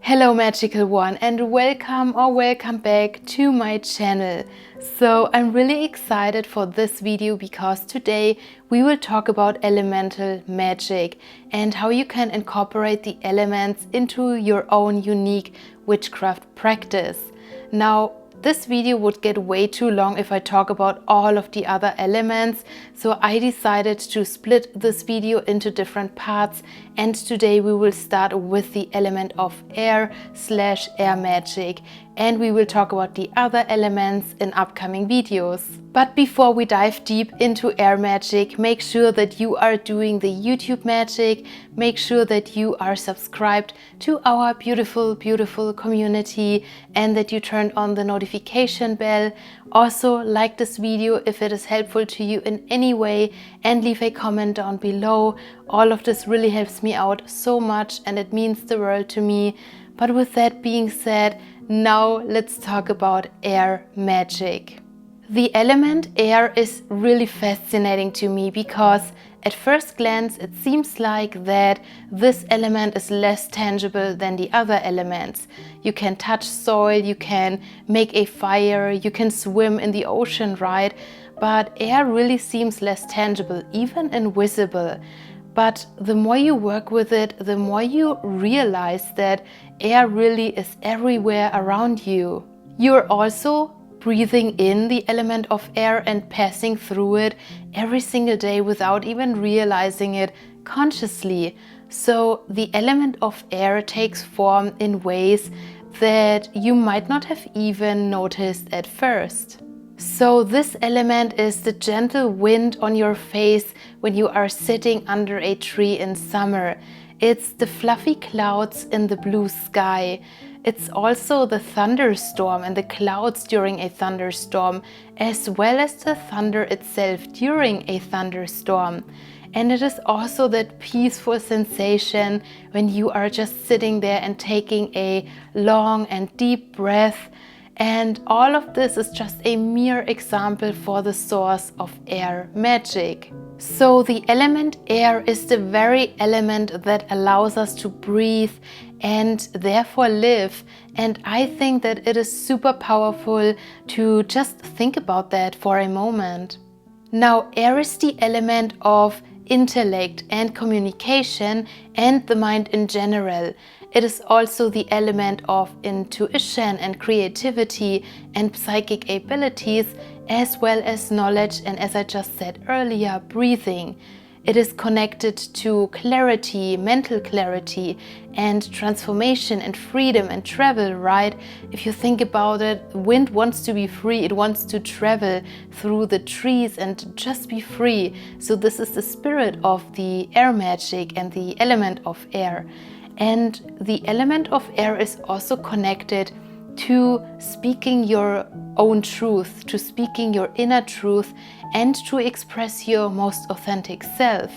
Hello Magical One, and welcome back to my channel. So I'm really excited for this video because today we will talk about elemental magic and how you can incorporate the elements into your own unique witchcraft practice. Now, this video would get way too long if I talk about all of the other elements, so I decided to split this video into different parts, and today we will start with the element of air / air magic, and we will talk about the other elements in upcoming videos. But before we dive deep into air magic, make sure that you are doing the YouTube magic, make sure that you are subscribed to our beautiful community and that you turned on the notification bell. Also, like this video if it is helpful to you in any way and leave a comment down below. All of this really helps me out so much and it means the world to me. But with that being said, now let's talk about air magic. The element air is really fascinating to me because at first glance it seems like that this element is less tangible than the other elements. You can touch soil, you can make a fire, you can swim in the ocean, right? But air really seems less tangible, even invisible. But the more you work with it, the more you realize that air really is everywhere around you. You're also breathing in the element of air and passing through it every single day without even realizing it consciously. So the element of air takes form in ways that you might not have even noticed at first. So this element is the gentle wind on your face when you are sitting under a tree in summer. It's the fluffy clouds in the blue sky. It's also the thunderstorm and the clouds during a thunderstorm, as well as the thunder itself during a thunderstorm. And it is also that peaceful sensation when you are just sitting there and taking a long and deep breath. And all of this is just a mere example for the source of air magic. So the element air is the very element that allows us to breathe and therefore live. And I think that it is super powerful to just think about that for a moment. Now, air is the element of intellect and communication and the mind in general. It is also the element of intuition and creativity and psychic abilities, as well as knowledge and, as I just said earlier, breathing. It is connected to clarity, mental clarity, and transformation and freedom and travel, right? If you think about it, wind wants to be free, it wants to travel through the trees and just be free. So this is the spirit of the air magic and the element of air. And the element of air is also connected to speaking your own truth, to speaking your inner truth, and to express your most authentic self.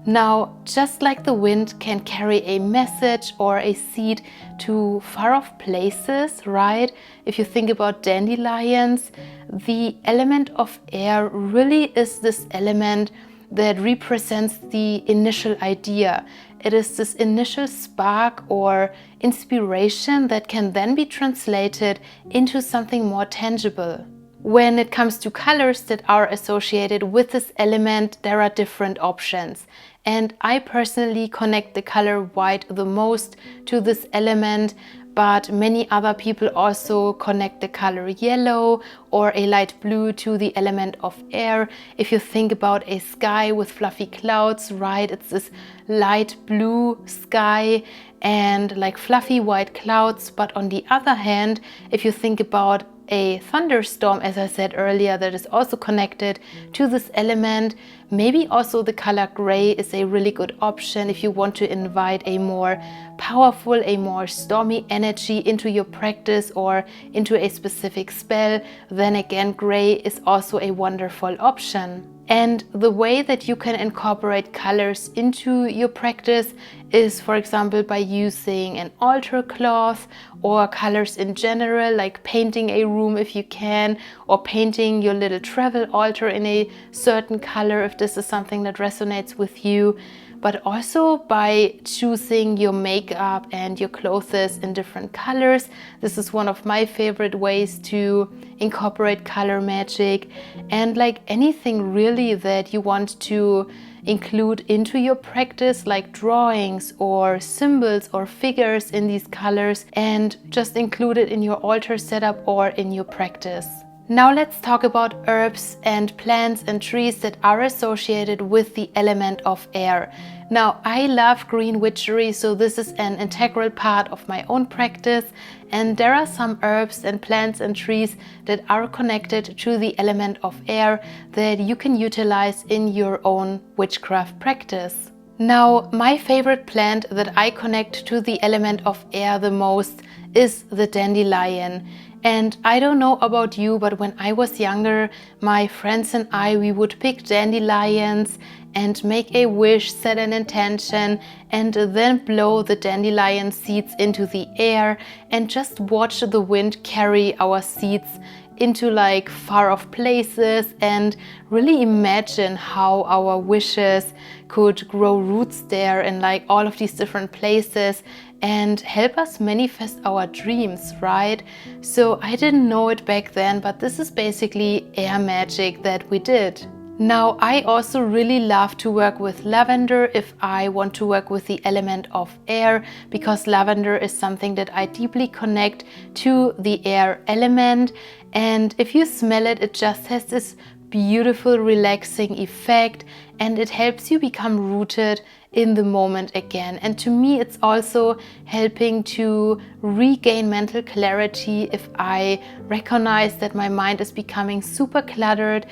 Now, just like the wind can carry a message or a seed to far off places, right? If you think about dandelions, the element of air really is this element that represents the initial idea. It is this initial spark or inspiration that can then be translated into something more tangible. When it comes to colors that are associated with this element, there are different options. And I personally connect the color white the most to this element, but many other people also connect the color yellow or a light blue to the element of air. If you think about a sky with fluffy clouds, right, it's this light blue sky and like fluffy white clouds. But on the other hand, if you think about a thunderstorm, as I said earlier, that is also connected to this element, maybe also the color gray is a really good option if you want to invite a more powerful, a more stormy energy into your practice or into a specific spell. Then again, gray is also a wonderful option. And the way that you can incorporate colors into your practice is, for example, by using an altar cloth or colors in general, like painting a room if you can, or painting your little travel altar in a certain color if this is something that resonates with you. but also by choosing your makeup and your clothes in different colors. This is one of my favorite ways to incorporate color magic, and like anything really that you want to include into your practice, like drawings or symbols or figures in these colors, and just include it in your altar setup or in your practice. Now let's talk about herbs and plants and trees that are associated with the element of air. Now, I love green witchery, so this is an integral part of my own practice, and there are some herbs and plants and trees that are connected to the element of air that you can utilize in your own witchcraft practice. Now, my favorite plant that I connect to the element of air the most is the dandelion. And I don't know about you, but when I was younger, my friends and we would pick dandelions and make a wish, set an intention, and then blow the dandelion seeds into the air and just watch the wind carry our seeds into like far off places, and really imagine how our wishes could grow roots there in like all of these different places and help us manifest our dreams, right? So I didn't know it back then, but this is basically air magic that we did. Now, I also really love to work with lavender if I want to work with the element of air, because lavender is something that I deeply connect to the air element. And if you smell it, it just has this beautiful, relaxing effect, and it helps you become rooted in the moment again. And to me, it's also helping to regain mental clarity if I recognize that my mind is becoming super cluttered.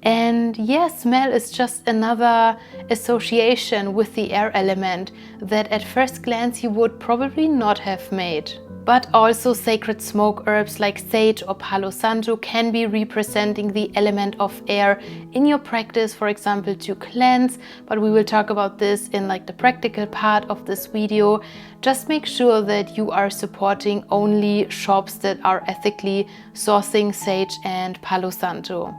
And yes, smell is just another association with the air element that at first glance you would probably not have made. But also sacred smoke herbs like sage or palo santo can be representing the element of air in your practice, for example, to cleanse. But we will talk about this in like the practical part of this video. Just make sure that you are supporting only shops that are ethically sourcing sage and palo santo.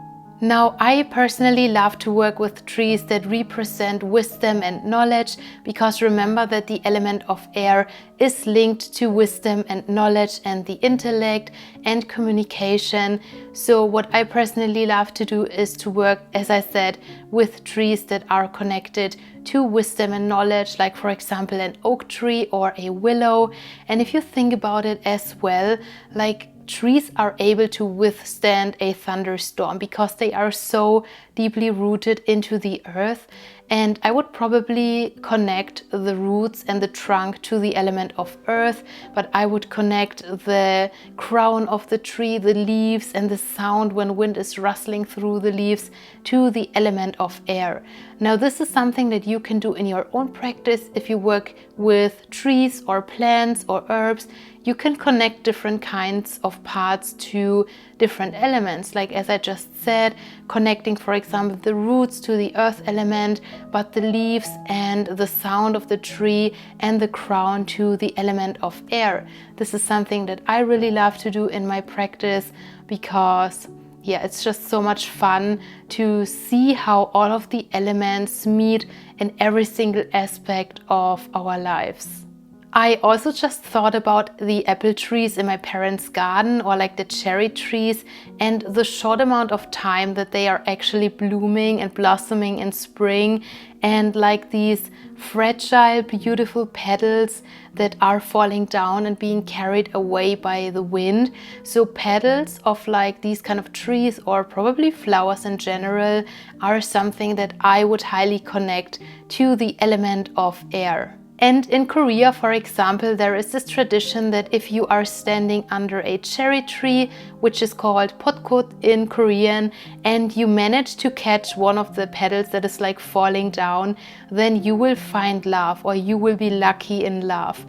Now, I personally love to work with trees that represent wisdom and knowledge, because remember that the element of air is linked to wisdom and knowledge and the intellect and communication. So what I personally love to do is to work, as I said, with trees that are connected to wisdom and knowledge, like for example an oak tree or a willow. And if you think about it as well, like trees are able to withstand a thunderstorm because they are so deeply rooted into the earth. And I would probably connect the roots and the trunk to the element of earth, but I would connect the crown of the tree, the leaves, and the sound when wind is rustling through the leaves to the element of air. Now, this is something that you can do in your own practice if you work with trees or plants or herbs. You can connect different kinds of parts to different elements, like as I just said, connecting, for example, the roots to the earth element, but the leaves and the sound of the tree and the crown to the element of air. This is something that I really love to do in my practice because it's just so much fun to see how all of the elements meet in every single aspect of our lives. I also just thought about the apple trees in my parents' garden, or like the cherry trees, and the short amount of time that they are actually blooming and blossoming in spring, and like these fragile, beautiful petals that are falling down and being carried away by the wind. So petals of like these kind of trees, or probably flowers in general, are something that I would highly connect to the element of air. And in Korea, for example, there is this tradition that if you are standing under a cherry tree, which is called potkot in Korean, and you manage to catch one of the petals that is like falling down, then you will find love, or you will be lucky in love.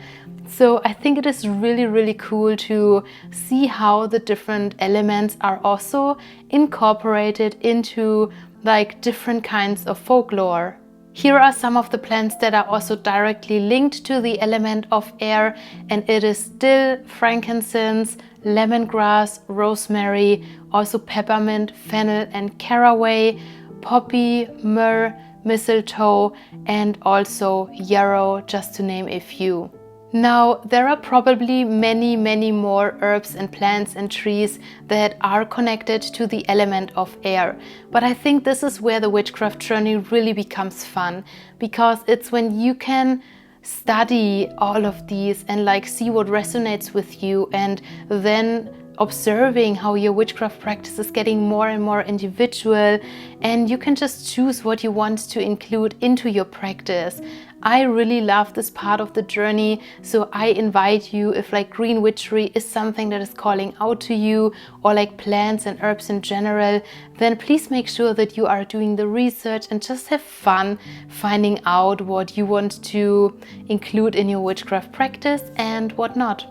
So I think it is really, really cool to see how the different elements are also incorporated into like different kinds of folklore. Here are some of the plants that are also directly linked to the element of air, and it is dill, frankincense, lemongrass, rosemary, also peppermint, fennel and caraway, poppy, myrrh, mistletoe, and also yarrow, just to name a few. Now, there are probably many more herbs and plants and trees that are connected to the element of air. But I think this is where the witchcraft journey really becomes fun, because it's when you can study all of these and like see what resonates with you, and then observing how your witchcraft practice is getting more and more individual, and you can just choose what you want to include into your practice. I really love this part of the journey, so I invite you, if like green witchery is something that is calling out to you, or like plants and herbs in general, then please make sure that you are doing the research and just have fun finding out what you want to include in your witchcraft practice and what not.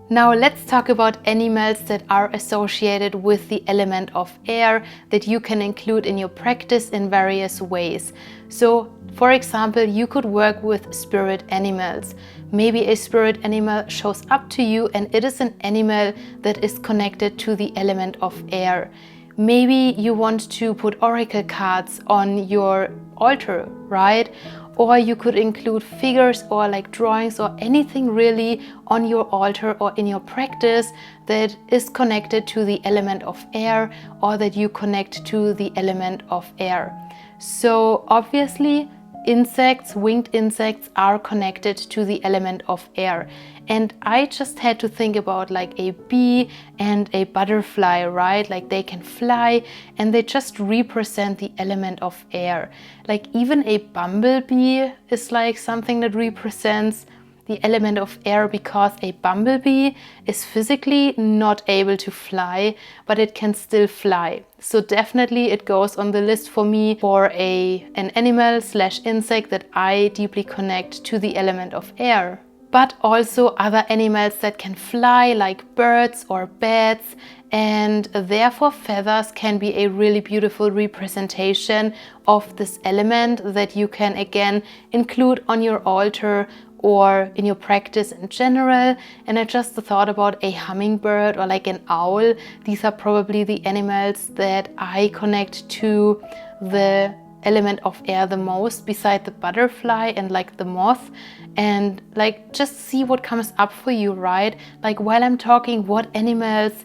Now let's talk about animals that are associated with the element of air that you can include in your practice in various ways. So, for example, you could work with spirit animals. Maybe a spirit animal shows up to you and it is an animal that is connected to the element of air. Maybe you want to put oracle cards on your altar, right? Or you could include figures or like drawings or anything really on your altar or in your practice that is connected to the element of air, or that you connect to the element of air. So obviously insects, winged insects, are connected to the element of air. And I just had to think about like a bee and a butterfly, right? Like they can fly and they just represent the element of air. Like even a bumblebee is like something that represents the element of air, because a bumblebee is physically not able to fly, but it can still fly. So definitely it goes on the list for me for an animal / insect that I deeply connect to the element of air. But also other animals that can fly, like birds or bats, and therefore feathers can be a really beautiful representation of this element that you can again include on your altar or in your practice in general. And I just thought about a hummingbird or like an owl. These are probably the animals that I connect to the element of air the most, beside the butterfly and like the moth. And like just see what comes up for you, right? Like while I'm talking, what animals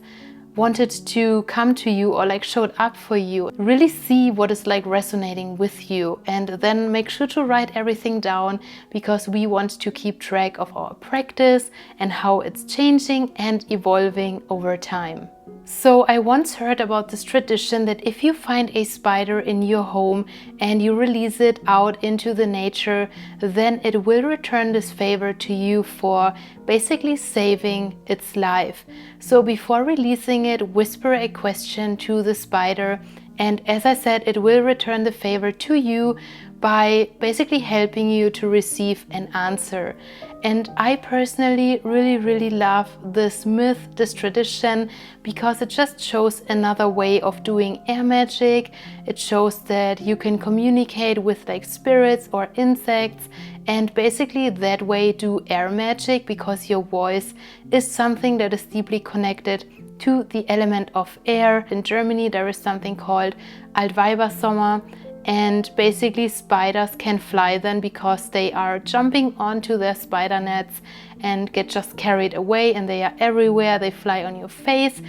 wanted to come to you or like showed up for you. Really see what is like resonating with you, and then make sure to write everything down, because we want to keep track of our practice and how it's changing and evolving over time. So I once heard about this tradition that if you find a spider in your home and you release it out into the nature, then it will return this favor to you for basically saving its life. So before releasing it, whisper a question to the spider, and as I said, it will return the favor to you by basically helping you to receive an answer. And I personally really love this myth, this tradition, because it just shows another way of doing air magic. It shows that you can communicate with like spirits or insects, and basically that way do air magic, because your voice is something that is deeply connected to the element of air. In Germany there is something called Altweibersommer, and basically spiders can fly then because they are jumping onto their spider nets and get just carried away, and they are everywhere. They fly on your face.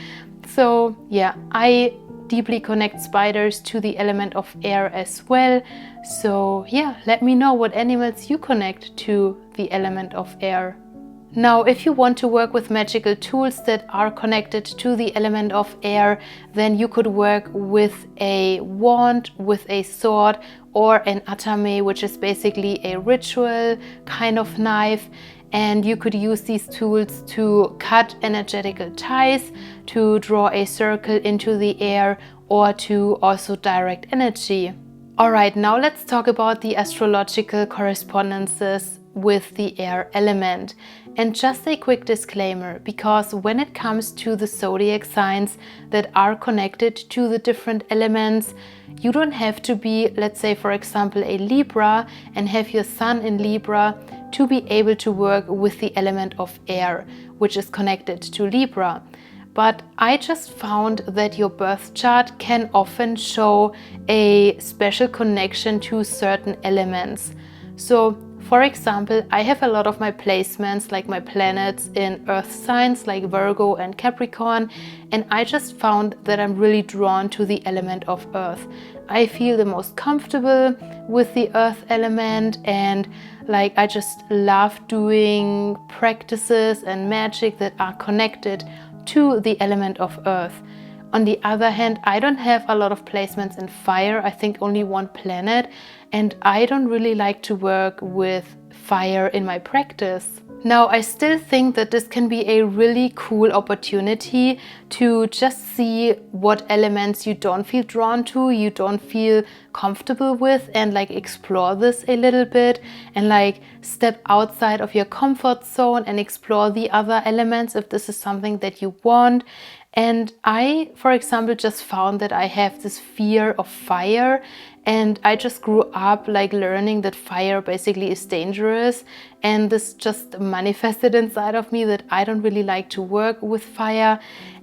So yeah, I deeply connect spiders to the element of air as well. So yeah, let me know what animals you connect to the element of air. Now, if you want to work with magical tools that are connected to the element of air, then you could work with a wand, with a sword, or an atame, which is basically a ritual kind of knife. And you could use these tools to cut energetical ties, to draw a circle into the air, or to also direct energy. Alright, now let's talk about the astrological correspondences with the air element. And just a quick disclaimer, because when it comes to the zodiac signs that are connected to the different elements, you don't have to be, let's say for example, a Libra and have your sun in Libra to be able to work with the element of air, which is connected to Libra. but I just found that your birth chart can often show a special connection to certain elements. So for example, I have a lot of my placements, like my planets, in earth signs like Virgo and Capricorn, and I just found that I'm really drawn to the element of earth. I feel the most comfortable with the earth element, and like I just love doing practices and magic that are connected to the element of earth. On the other hand, I don't have a lot of placements in fire, I think only one planet, and I don't really like to work with fire in my practice. Now, I still think that this can be a really cool opportunity to just see what elements you don't feel drawn to, you don't feel comfortable with, and like explore this a little bit and like step outside of your comfort zone and explore the other elements if this is something that you want. And I, for example, just found that I have this fear of fire, and I just grew up like learning that fire basically is dangerous, and this just manifested inside of me that I don't really like to work with fire.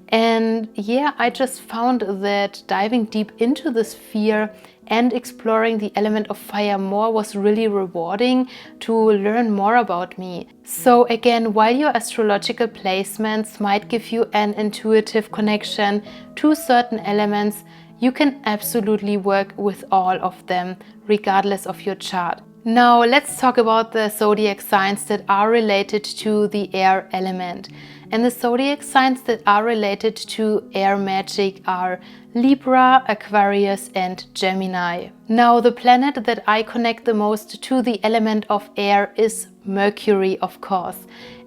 And yeah, I just found that diving deep into this fear and exploring the element of fire more was really rewarding to learn more about me. So again, while your astrological placements might give you an intuitive connection to certain elements, you can absolutely work with all of them, regardless of your chart. Now let's talk about the zodiac signs that are related to the air element. And the zodiac signs that are related to air magic are Libra, Aquarius and Gemini. Now the planet that I connect the most to the element of air is Mercury, of course.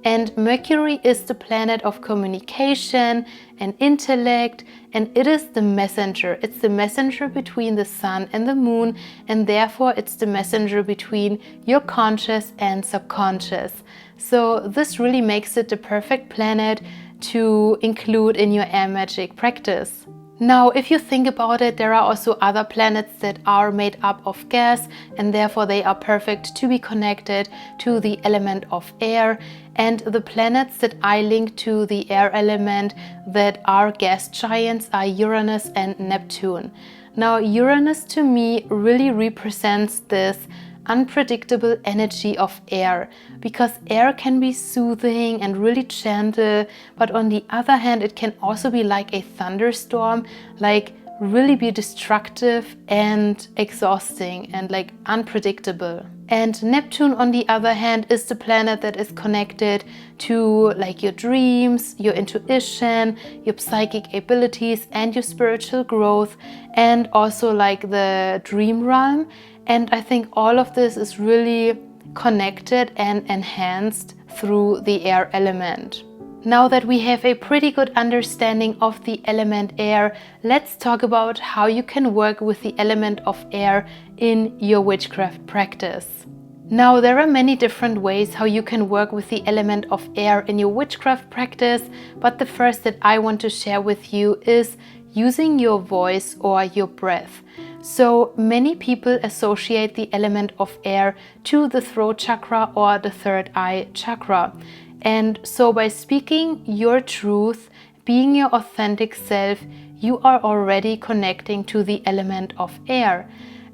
And Mercury is the planet of communication and intellect, and it is the messenger. It's the messenger between the sun and the moon, and therefore it's the messenger between your conscious and subconscious. So this really makes it the perfect planet to include in your air magic practice. Now, if you think about it, there are also other planets that are made up of gas, and therefore they are perfect to be connected to the element of air. And the planets that I link to the air element that are gas giants are Uranus and Neptune. Now, Uranus to me really represents this unpredictable energy of air, because air can be soothing and really gentle, but on the other hand it can also be like a thunderstorm, like really be destructive and exhausting and like unpredictable. And Neptune, on the other hand, is the planet that is connected to like your dreams, your intuition, your psychic abilities and your spiritual growth, and also like the dream realm. And I think all of this is really connected and enhanced through the air element. Now that we have a pretty good understanding of the element air, let's talk about how you can work with the element of air in your witchcraft practice. Now, there are many different ways how you can work with the element of air in your witchcraft practice, but the first that I want to share with you is using your voice or your breath. So many people associate the element of air to the throat chakra or the third eye chakra. And so by speaking your truth, being your authentic self, you are already connecting to the element of air.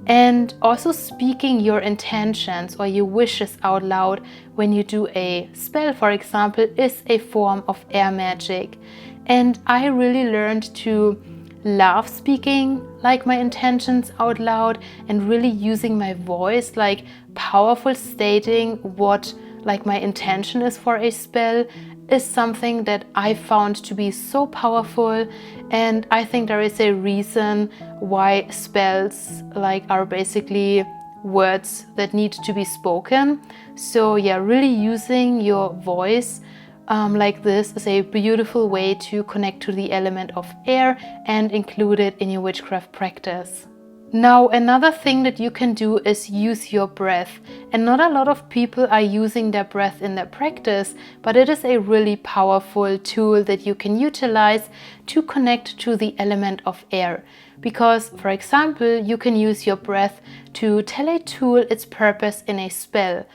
And also speaking your intentions or your wishes out loud when you do a spell, for example, is a form of air magic. And I really learned to love speaking like my intentions out loud and really using my voice, like powerful stating what like my intention is for a spell, is something that I found to be so powerful. And I think there is a reason why spells like are basically words that need to be spoken. So yeah, really using your voice like this is a beautiful way to connect to the element of air and include it in your witchcraft practice. Now, another thing that you can do is use your breath. And not a lot of people are using their breath in their practice, but it is a really powerful tool that you can utilize to connect to the element of air. Because, for example, you can use your breath to tell a tool its purpose in a spell,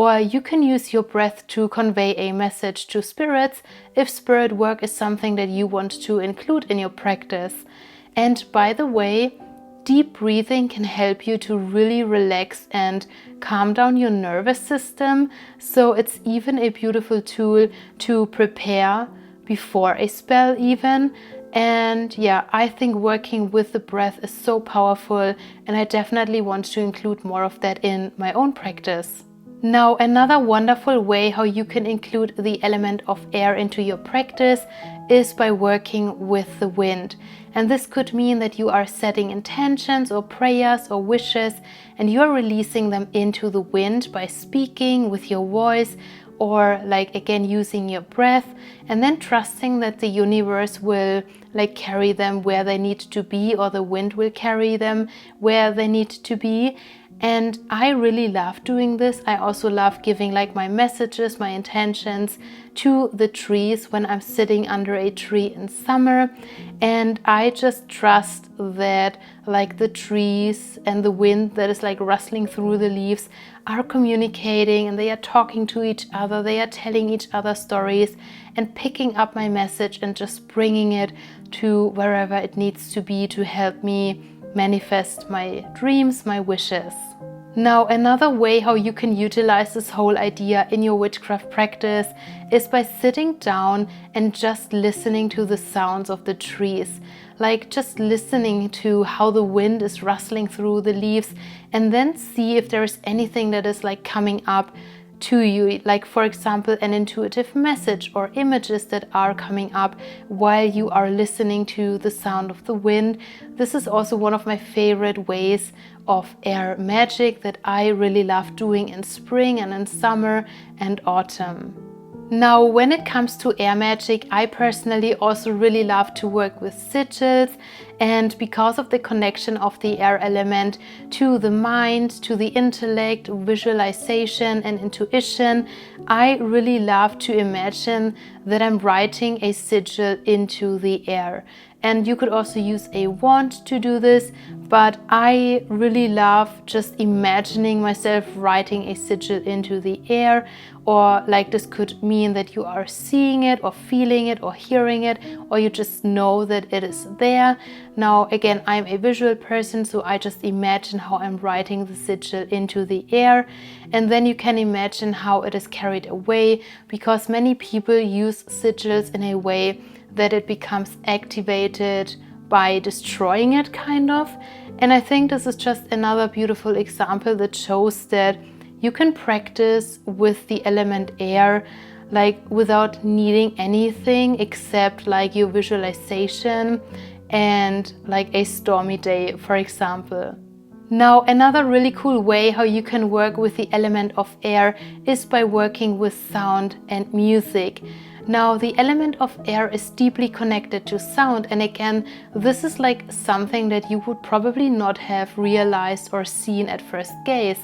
or you can use your breath to convey a message to spirits if spirit work is something that you want to include in your practice. And by the way, deep breathing can help you to really relax and calm down your nervous system. So it's even a beautiful tool to prepare before a spell even. And yeah, I think working with the breath is so powerful, and I definitely want to include more of that in my own practice. Now, another wonderful way how you can include the element of air into your practice is by working with the wind. And this could mean that you are setting intentions or prayers or wishes, and you are releasing them into the wind by speaking with your voice, or like again using your breath, and then trusting that the universe will like carry them where they need to be, or the wind will carry them where they need to be. And I really love doing this. I also love giving like my messages, my intentions to the trees when I'm sitting under a tree in summer. And I just trust that like the trees and the wind that is like rustling through the leaves are communicating, and they are talking to each other. They are telling each other stories and picking up my message and just bringing it to wherever it needs to be to help me manifest my dreams, my wishes. Now, another way how you can utilize this whole idea in your witchcraft practice is by sitting down and just listening to the sounds of the trees. Like just listening to how the wind is rustling through the leaves, and then see if there is anything that is like coming up to you, like for example an intuitive message or images that are coming up while you are listening to the sound of the wind. This is also one of my favorite ways of air magic that I really love doing in spring and in summer and autumn. Now, when it comes to air magic, I personally also really love to work with sigils, and because of the connection of the air element to the mind, to the intellect, visualization and intuition, I really love to imagine that I'm writing a sigil into the air. And you could also use a wand to do this, but I really love just imagining myself writing a sigil into the air. Or like this could mean that you are seeing it or feeling it or hearing it, or you just know that it is there. Now again, I'm a visual person, so I just imagine how I'm writing the sigil into the air, and then you can imagine how it is carried away, because many people use sigils in a way that it becomes activated by destroying it, kind of. And I think this is just another beautiful example that shows that you can practice with the element air like without needing anything except like your visualization and like a stormy day, for example. Now, another really cool way how you can work with the element of air is by working with sound and music. Now, the element of air is deeply connected to sound, and again, this is like something that you would probably not have realized or seen at first gaze.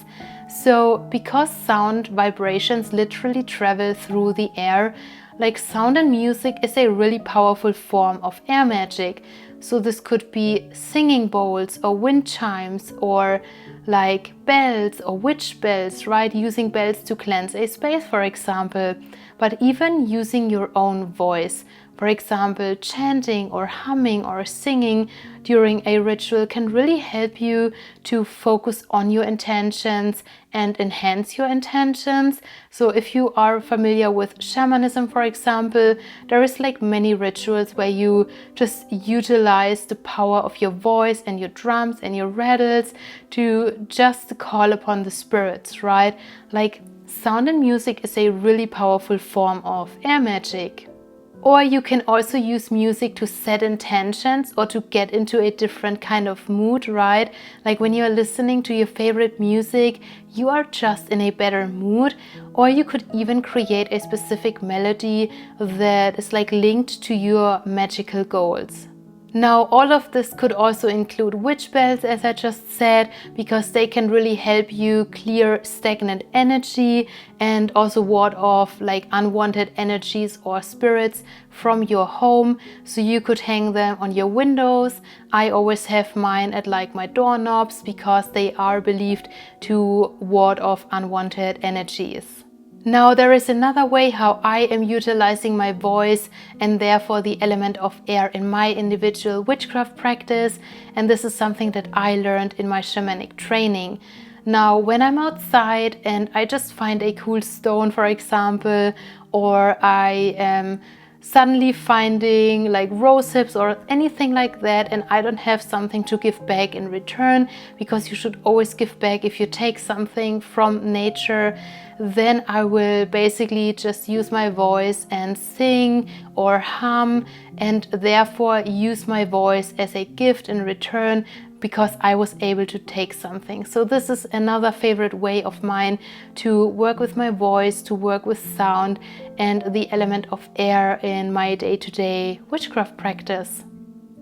So, because sound vibrations literally travel through the air, like sound and music is a really powerful form of air magic. So this could be singing bowls or wind chimes, or like bells or witch bells, right? Using bells to cleanse a space, for example. But even using your own voice, for example, chanting or humming or singing during a ritual can really help you to focus on your intentions and enhance your intentions. So if you are familiar with shamanism, for example, there is like many rituals where you just utilize the power of your voice and your drums and your rattles to just call upon the spirits, right? Like sound and music is a really powerful form of air magic. Or you can also use music to set intentions or to get into a different kind of mood, right? Like when you're listening to your favorite music, you are just in a better mood. Or you could even create a specific melody that is like linked to your magical goals. Now, all of this could also include witch bells, as I just said, because they can really help you clear stagnant energy and also ward off like unwanted energies or spirits from your home. So you could hang them on your windows. I always have mine at like my doorknobs because they are believed to ward off unwanted energies. Now, there is another way how I am utilizing my voice and therefore the element of air in my individual witchcraft practice, and this is something that I learned in my shamanic training. Now, when I'm outside and I just find a cool stone, for example, or I am suddenly finding like rose hips or anything like that, and I don't have something to give back in return, because you should always give back if you take something from nature, then I will basically just use my voice and sing or hum, and therefore use my voice as a gift in return because I was able to take something. So this is another favorite way of mine to work with my voice, to work with sound and the element of air in my day-to-day witchcraft practice.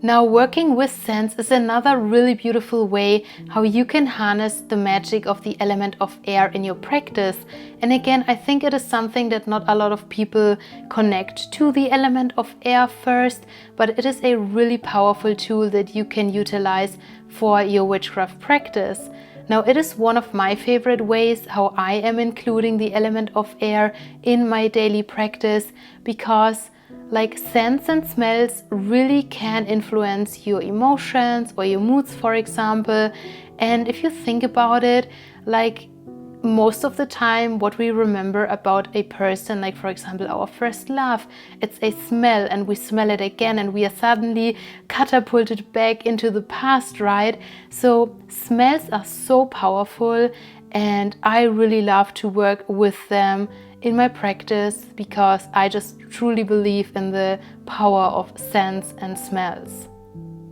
Now, working with scents is another really beautiful way how you can harness the magic of the element of air in your practice. And again, I think it is something that not a lot of people connect to the element of air first, but it is a really powerful tool that you can utilize for your witchcraft practice. Now, it is one of my favorite ways how I am including the element of air in my daily practice, because like scents and smells really can influence your emotions or your moods, for example. And if you think about it, like most of the time what we remember about a person, like for example our first love, it's a smell, and we smell it again and we are suddenly catapulted back into the past, right? So smells are so powerful, and I really love to work with them in my practice because I just truly believe in the power of scents and smells.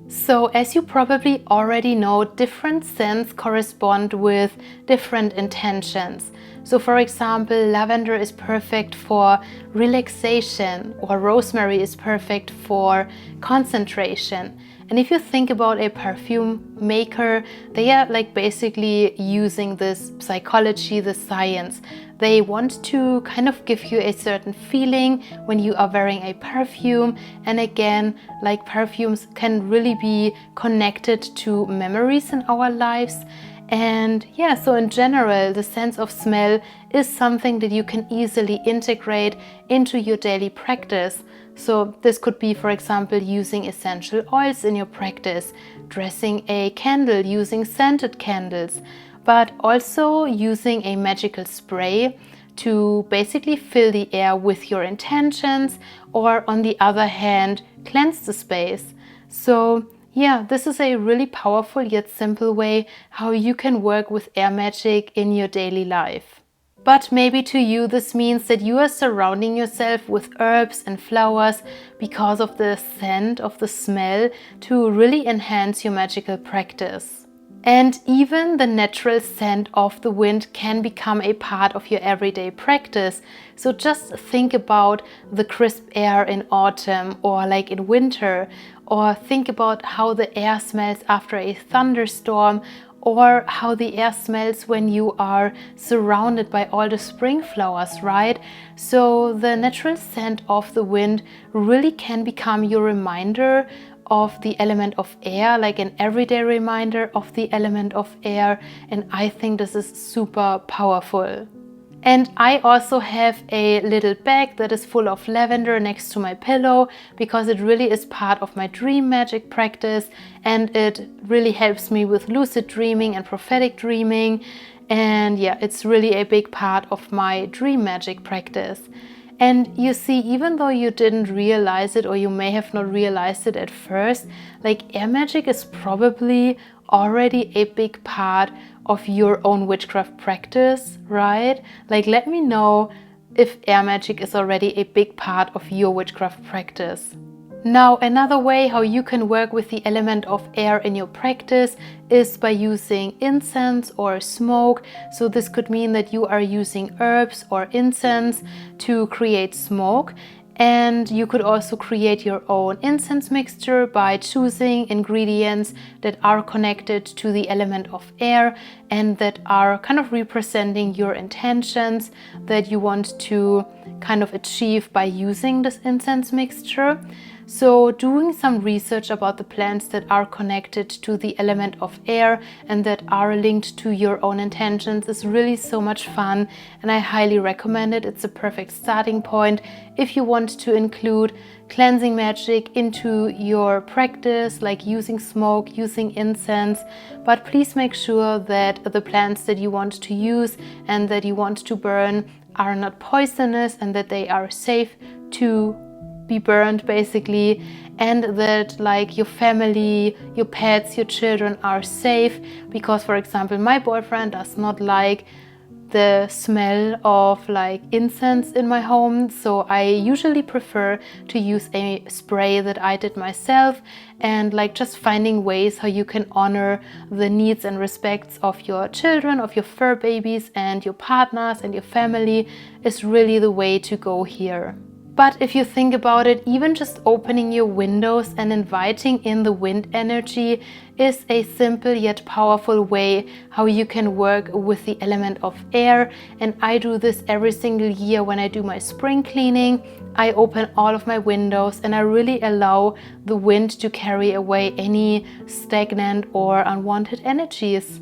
So as you probably already know, different scents correspond with different intentions. So for example, lavender is perfect for relaxation, or rosemary is perfect for concentration. And if you think about a perfume maker, they are like basically using this psychology, the science. They want to kind of give you a certain feeling when you are wearing a perfume. And again, like perfumes can really be connected to memories in our lives. And yeah, so in general, the sense of smell is something that you can easily integrate into your daily practice. So this could be, for example, using essential oils in your practice, dressing a candle, using scented candles, but also using a magical spray to basically fill the air with your intentions, or on the other hand, cleanse the space. So yeah, this is a really powerful yet simple way how you can work with air magic in your daily life. But maybe to you this means that you are surrounding yourself with herbs and flowers because of the scent of the smell to really enhance your magical practice. And even the natural scent of the wind can become a part of your everyday practice. So just think about the crisp air in autumn or like in winter, or think about how the air smells after a thunderstorm, or how the air smells when you are surrounded by all the spring flowers, right? So the natural scent of the wind really can become your reminder of the element of air, like an everyday reminder of the element of air. And I think this is super powerful. And I also have a little bag that is full of lavender next to my pillow, because it really is part of my dream magic practice, and it really helps me with lucid dreaming and prophetic dreaming. And yeah, it's really a big part of my dream magic practice. And you see, even though you didn't realize it, or you may have not realized it at first, like air magic is probably already a big part of your own witchcraft practice, right? Like, let me know if air magic is already a big part of your witchcraft practice. Now, another way how you can work with the element of air in your practice is by using incense or smoke. So this could mean that you are using herbs or incense to create smoke. And you could also create your own incense mixture by choosing ingredients that are connected to the element of air and that are kind of representing your intentions that you want to kind of achieve by using this incense mixture. So doing some research about the plants that are connected to the element of air and that are linked to your own intentions is really so much fun, and I highly recommend it. It's a perfect starting point if you want to include cleansing magic into your practice, like using smoke, using incense. But please make sure that the plants that you want to use and that you want to burn are not poisonous and that they are safe to be burned basically, and that like your family, your pets, your children are safe, because for example my boyfriend does not like the smell of like incense in my home, so I usually prefer to use a spray that I did myself, and like just finding ways how you can honor the needs and respects of your children, of your fur babies and your partners and your family is really the way to go here. But if you think about it, even just opening your windows and inviting in the wind energy is a simple yet powerful way how you can work with the element of air. And I do this every single year when I do my spring cleaning. I open all of my windows and I really allow the wind to carry away any stagnant or unwanted energies.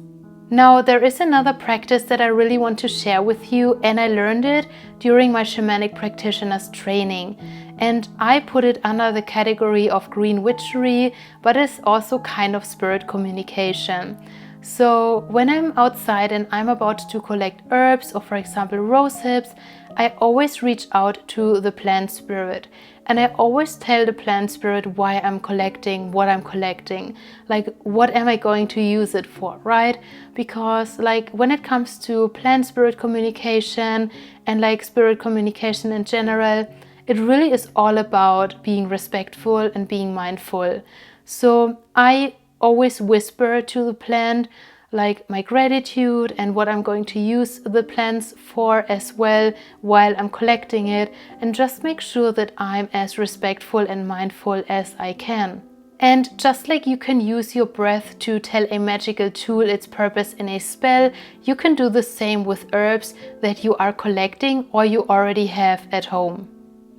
Now, there is another practice that I really want to share with you, and I learned it during my shamanic practitioner's training. And I put it under the category of green witchery, but it's also kind of spirit communication. So when I'm outside and I'm about to collect herbs or for example rose hips, I always reach out to the plant spirit. And I always tell the plant spirit why I'm collecting what I'm collecting. Like, what am I going to use it for, right? Because like when it comes to plant spirit communication and like spirit communication in general, it really is all about being respectful and being mindful. So I always whisper to the plant like my gratitude and what I'm going to use the plants for as well while I'm collecting it, and just make sure that I'm as respectful and mindful as I can. And just like you can use your breath to tell a magical tool its purpose in a spell, you can do the same with herbs that you are collecting or you already have at home.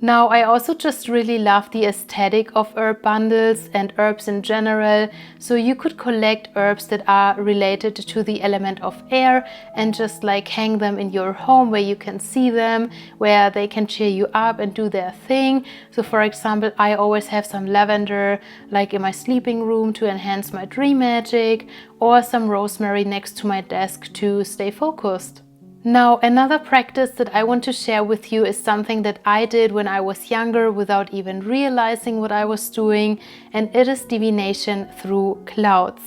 Now, I also just really love the aesthetic of herb bundles and herbs in general. So you could collect herbs that are related to the element of air and just like hang them in your home where you can see them, where they can cheer you up and do their thing. So for example, I always have some lavender like in my sleeping room to enhance my dream magic, or some rosemary next to my desk to stay focused. Now, another practice that I want to share with you is something that I did when I was younger without even realizing what I was doing, and it is divination through clouds.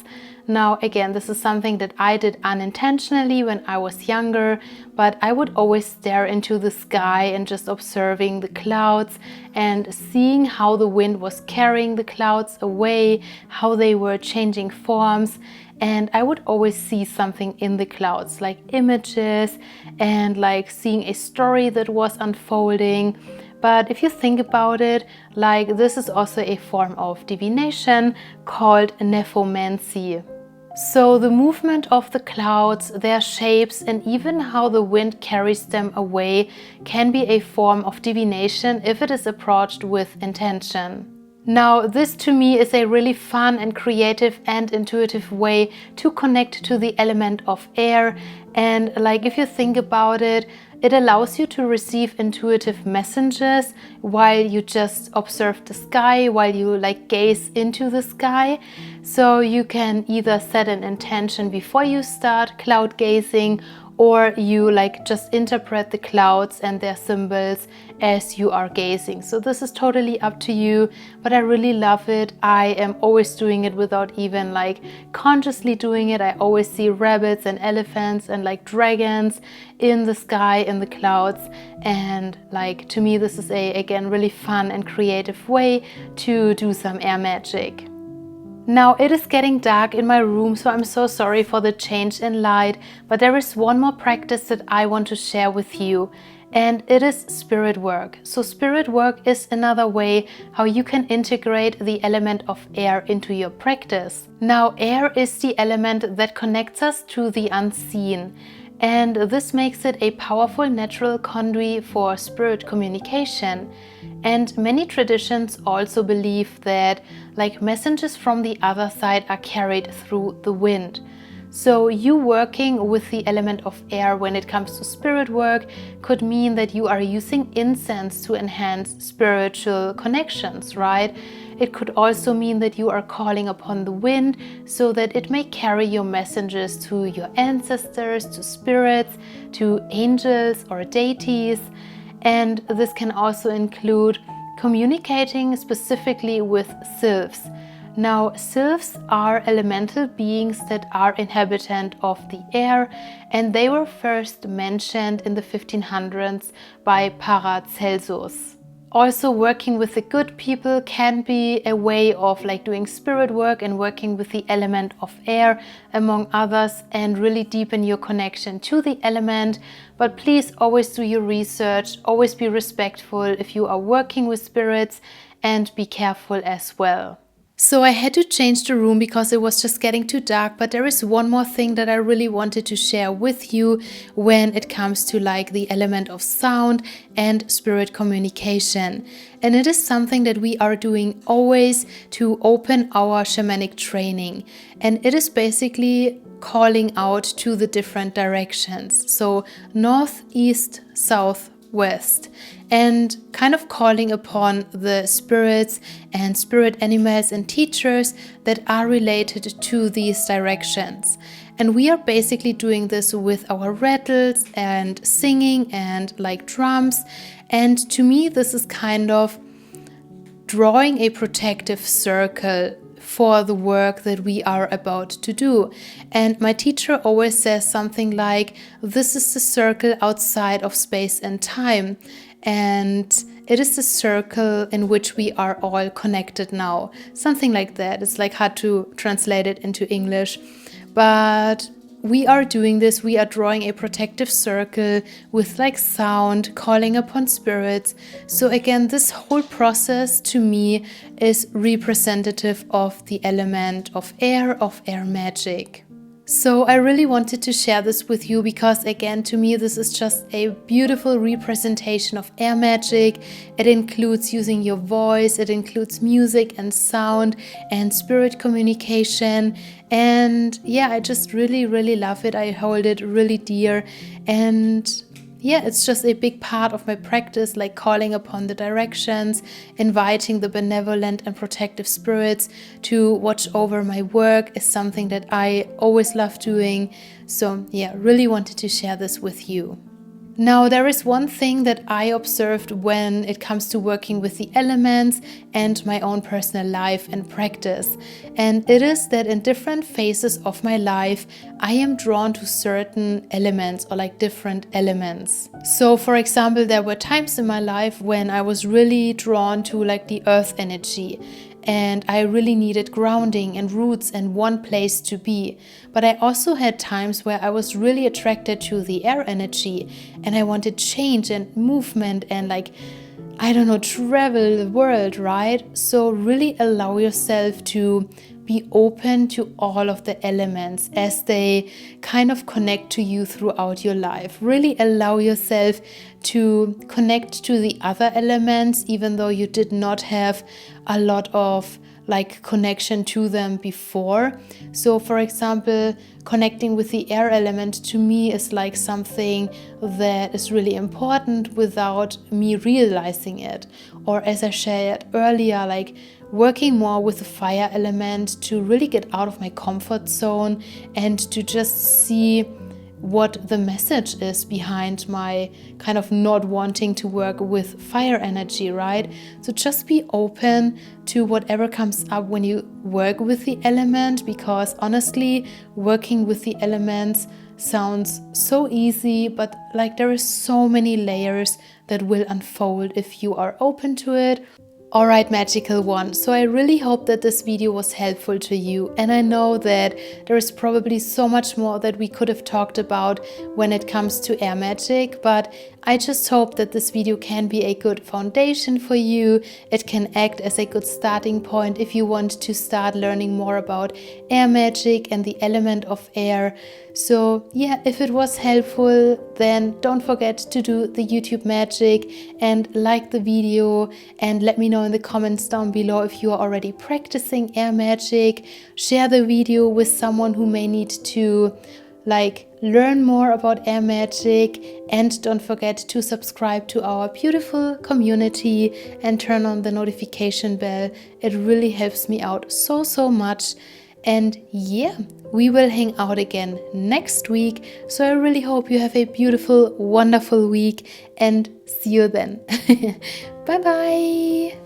Now, again, this is something that I did unintentionally when I was younger, but I would always stare into the sky and just observing the clouds and seeing how the wind was carrying the clouds away, how they were changing forms. And I would always see something in the clouds, like images and like seeing a story that was unfolding. But if you think about it, like this is also a form of divination called nephomancy. So the movement of the clouds, their shapes, and even how the wind carries them away can be a form of divination if it is approached with intention. Now, this to me is a really fun and creative and intuitive way to connect to the element of air. And like if you think about it, it allows you to receive intuitive messages while you just observe the sky, while you like gaze into the sky. So you can either set an intention before you start cloud gazing, or you like just interpret the clouds and their symbols as you are gazing. So this is totally up to you, but I really love it. I am always doing it without even like consciously doing it. I always see rabbits and elephants and like dragons in the sky, in the clouds. And like to me, this is again, really fun and creative way to do some air magic. Now it is getting dark in my room, so I'm so sorry for the change in light, but there is one more practice that I want to share with you. and it is spirit work. So spirit work is another way how you can integrate the element of air into your practice. Now, air is the element that connects us to the unseen, and this makes it a powerful natural conduit for spirit communication. And many traditions also believe that like messages from the other side are carried through the wind. So you working with the element of air when it comes to spirit work could mean that you are using incense to enhance spiritual connections, right? It could also mean that you are calling upon the wind so that it may carry your messages to your ancestors, to spirits, to angels or deities. And this can also include communicating specifically with sylphs. Now, sylphs are elemental beings that are inhabitant of the air, and they were first mentioned in the 1500s by Paracelsus. Also, working with the good people can be a way of like doing spirit work and working with the element of air, among others, and really deepen your connection to the element. But please always do your research, always be respectful if you are working with spirits, and be careful as well. So I had to change the room because it was just getting too dark, but there is one more thing that I really wanted to share with you when it comes to like the element of sound and spirit communication. And it is something that we are doing always to open our shamanic training. And it is basically calling out to the different directions. So north, east, south, west, and kind of calling upon the spirits and spirit animals and teachers that are related to these directions. And we are basically doing this with our rattles and singing and like drums. And to me, this is kind of drawing a protective circle for the work that we are about to do. And my teacher always says something like, this is the circle outside of space and time. And it is the circle in which we are all connected now. Something like that. It's like hard to translate it into English. But we are doing this, we are drawing a protective circle with like sound, calling upon spirits. So again, this whole process to me is representative of the element of Air Magick. So I really wanted to share this with you because again, to me, this is just a beautiful representation of Air Magick. It includes using your voice, it includes music and sound and spirit communication. And yeah, I just really, really love it. I hold it really dear. And yeah, it's just a big part of my practice, like calling upon the directions, inviting the benevolent and protective spirits to watch over my work is something that I always love doing. So yeah, really wanted to share this with you. Now, there is one thing that I observed when it comes to working with the elements and my own personal life and practice. And it is that in different phases of my life, I am drawn to certain elements or like different elements. So for example, there were times in my life when I was really drawn to like the earth energy. And I really needed grounding and roots and one place to be. But I also had times where I was really attracted to the air energy and I wanted change and movement and like, I don't know, travel the world, right? So really allow yourself to be open to all of the elements as they kind of connect to you throughout your life. Really allow yourself to connect to the other elements, even though you did not have a lot of like connection to them before. So for example, connecting with the air element to me is like something that is really important without me realizing it. Or as I shared earlier, like working more with the fire element to really get out of my comfort zone and to just see what the message is behind my kind of not wanting to work with fire energy, right? So just be open to whatever comes up when you work with the element, because honestly, working with the elements sounds so easy, but like there is so many layers that will unfold if you are open to it. Alright, magical one, so I really hope that this video was helpful to you, and I know that there is probably so much more that we could have talked about when it comes to Air Magick, but I just hope that this video can be a good foundation for you. It can act as a good starting point if you want to start learning more about air magic and the element of air. So yeah, if it was helpful, then don't forget to do the YouTube magic and like the video, and let me know in the comments down below if you are already practicing air magic. Share the video with someone who may need to learn more about air magic, and don't forget to subscribe to our beautiful community and turn on the notification bell. It really helps me out so much. And yeah, we will hang out again next week. So I really hope you have a beautiful, wonderful week, and see you then. Bye bye.